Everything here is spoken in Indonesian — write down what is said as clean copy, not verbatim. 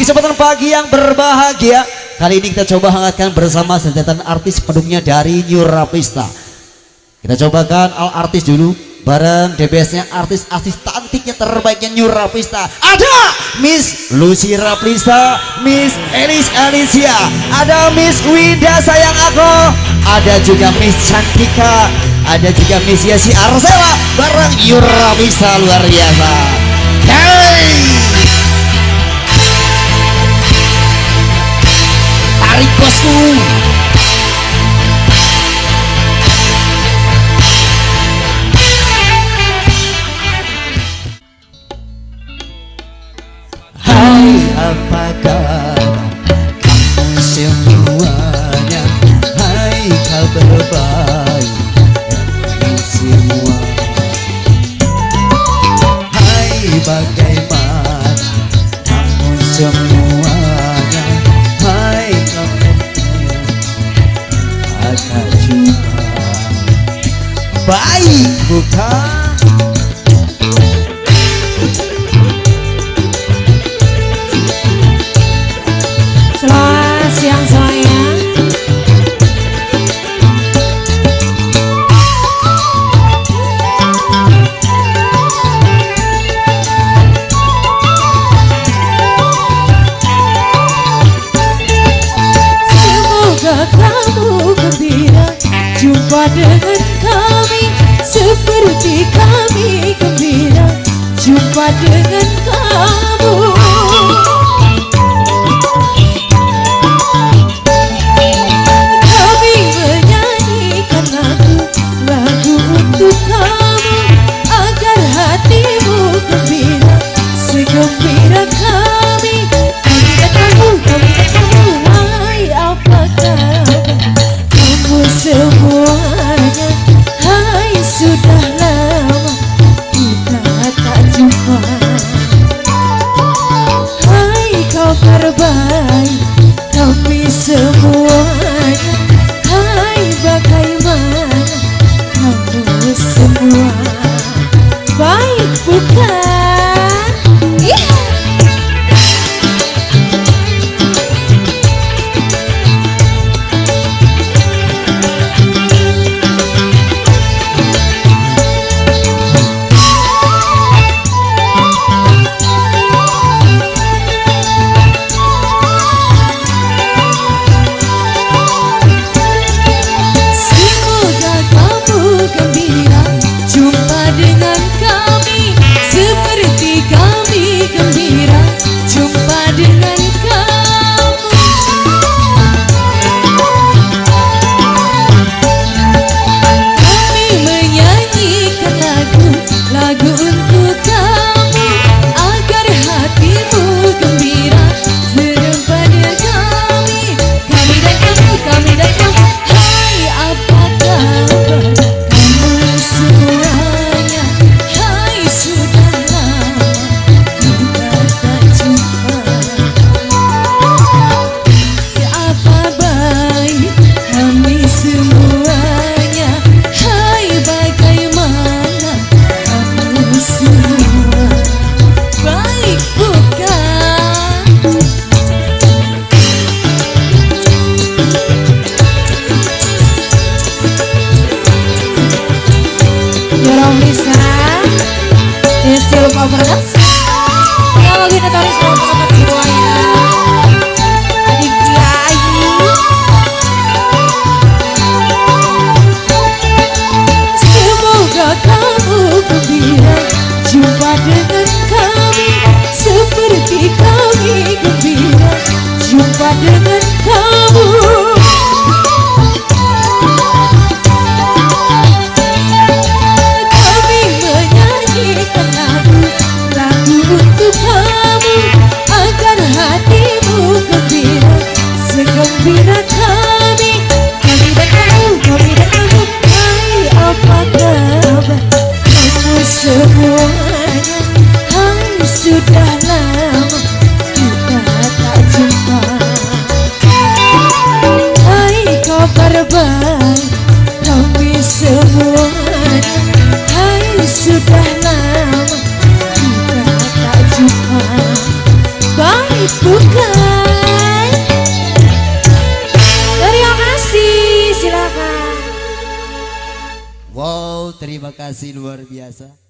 kesempatan pagi yang berbahagia kali ini kita coba hangatkan bersama sedetan artis pendukungnya dari New Rapista. Kita cobakan artis dulu bareng DBS-nya artis cantiknya terbaiknya New Rapista. Ada Miss Lucy Rapista, Miss Elis Alicia, ada Miss Wida sayang aku, ada juga Miss Cantika, ada juga Miss Yesi Arsela bareng New Rapista luar biasa. Hey! Tarik bosku. Hai apa kabar kamu semuanya, hai kabar baik dari semua, hai bagaimana kamu semuanya, hai kamu ada juga baik bukan. Selamat siang semuanya. Semoga kamu gembira jumpa dengan kami, seperti kami gembira jumpa dengan kamu. Untuk kamu agar hatimu gembira segembira kami. Kamu hai apa kabar kamu semuanya, hai sudah lama kita tak jumpa, hai kabar baik kami semuanya, hai bagaimana kamu semua baik bukan? Yeah. baik bukan? Terima kasih, silakan. Wow, terima kasih luar biasa.